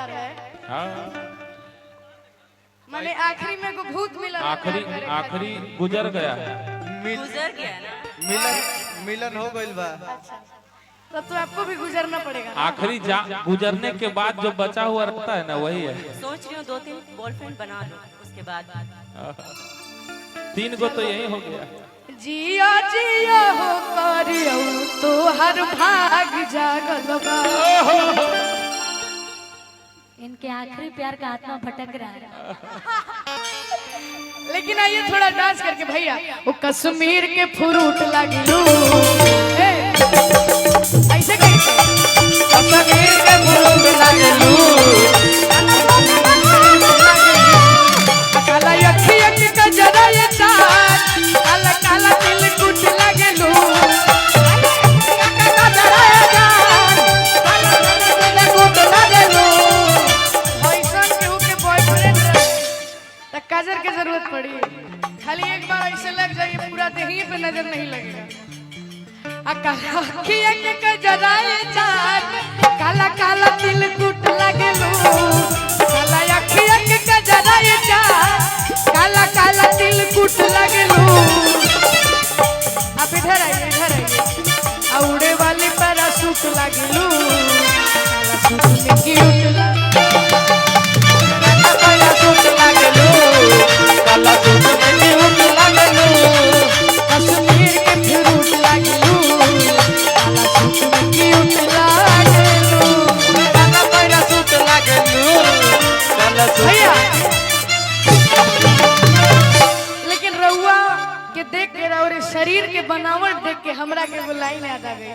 प्यार है। हाँ मैंने आखिरी में को भूत मिला, आखिरी गुजर गया है। गुजर गया ना, मिलन हो गइल बा। अच्छा तब तो आपको भी गुजरना पड़ेगा। आखिरी गुजरने के बाद जो बचा हुआ रहता है ना वही है। सोच रही हूँ 2-3 बॉयफ्रेंड बना लो उसके बाद। 3 गो तो यही हो गया। जिया जिया हो करियो तो हर भाग जागल बा। इनके आखिरी प्यार का आत्मा भटक रहा है। लेकिन आइए थोड़ा डांस करके भैया। वो कश्मीर के फ्रूट लगिलू ऐसे कैसे कश्मीर के फ्रूट लगिलू काला अखी अखी का जरा ये चाट काला काला दिल कुछ लगिलू काला जरा ये चाट काला दिल कुछ लगिलू। ऐसा केहू के बॉयफ्रेंड त काजर के जरूरत पड़ी, खाली एक बार ऐसे लग जाइए पूरा देही पे नजर नहीं लगेगा। अखिया के कजराए चाट काला काला दिल कुट लगेलू काला अखिया के कजराए चाट काला काला दिल कुट लगेलू। आप इधर आइए आ उड़े वाली पैराशूट लगेलू काला सूट में क्यूट पैराशूट लगेलू काला सूट में क्यूट लगलू। कश्मीर के फ्रूट लगेलू काला सूट में क्यूट लगेलू काला पैराशूट लगलू काला सूट। भैया लेकिन रउआ के देख के और शरीर के बनावट देख के हमरा के वो लाइन याद आ गई,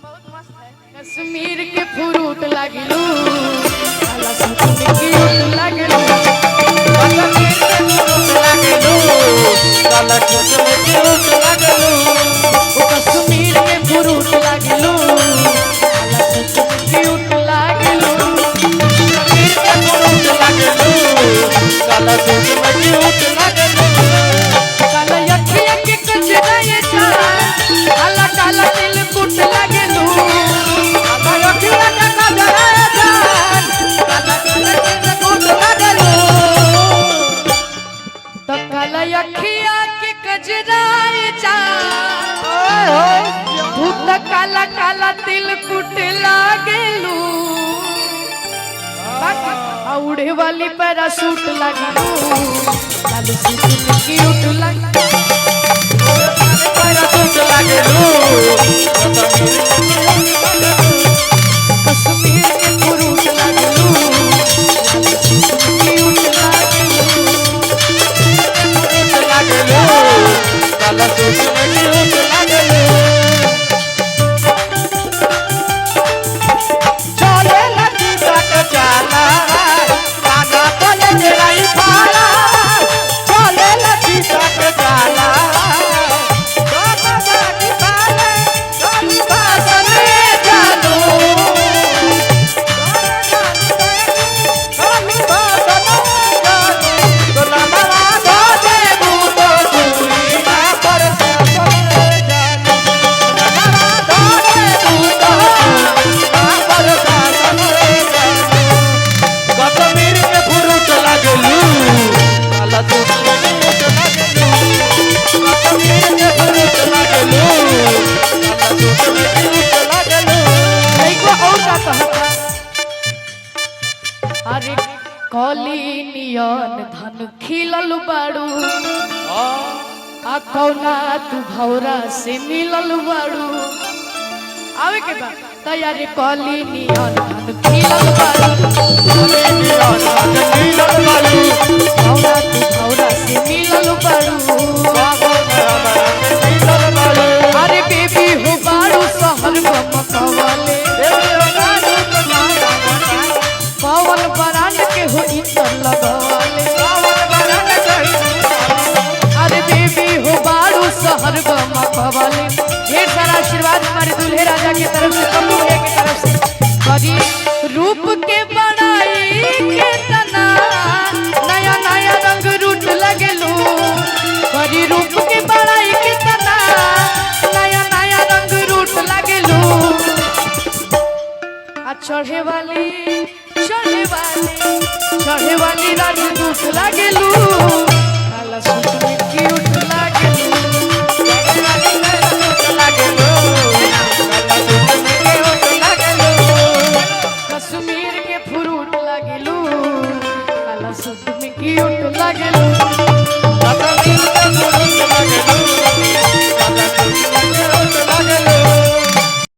बहुत मस्त है। कश्मीर के फ्रूट लगेलू काला सूट में क्यूट लगेलू कश्मीर के फ्रूट लगलू काला सूट में क्यूट लगलू। वो कश्मीर के फ्रूट लगेलू काला सूट में क्यूट लगेलू कश्मीर के फ्रूट लगलू काला सूट में क्यूट लगलू। काला अखिया के कजरा ये चाट काला काला दिल कुट लगेलू काला अखिया के कजरा ये चाट काला काला दिल कुट लगेलू। तो काला अखिया के कजरा ये चाट भूत काला काला दिल कुट लगेलू उड़े वाली पैराशूट लगेलू काला सूट में क्यूट लगेलू पैराशूट लगलू कश्मीर के फ्रूट लगेलू क्यूट लगेलू लगलू काला सूट में क्यूट लगलू। चले लगी तक जाला काना तले तेराई फाला चले लगी तक जाला काना बाकी फाला कानी बासने जानो कानी बासने जानो तो नमवा दो देबू तो चूड़ी ना पर से जानो नमवा दो देबू तो ना पर से जानो। कश्मीर के फ्रूट लगलू काला सूट में क्यूट लगलू कश्मीर के फ्रूट लगलू काला सूट में क्यूट लगलू। देखो और का कहता अरे कली नियन धन खिलल बाड़ू आ कौना तू भौरा से मिलल बाड़ू आवे के बाद तैयारी कली नियन धन खिलल बाड़ू कौना तू भौरा से मिलल बाड़ू अरे बेबी हो बाड़ू शहर मकवाले पवन बरांड के हो इतर लगवाले अरे बेबी हो बाड़ू शहर मकवाले। ढेर सारा आशीर्वाद हमारे दूल्हे राजा की तरफ से कबू है की तरफ से करी रूप के बड़ाई के तना नया नया रंग रूट लगेलू करी रूप के बड़ाई के तना नया नया रंग रूट लगेलू आ चढ़े वाली वाली चढ़े वाली राजदूत लागेलू काला सूट में क्यूट लागेलू कश्मीर के फ्रूट लागेलू काला सूट में क्यूट लागेलू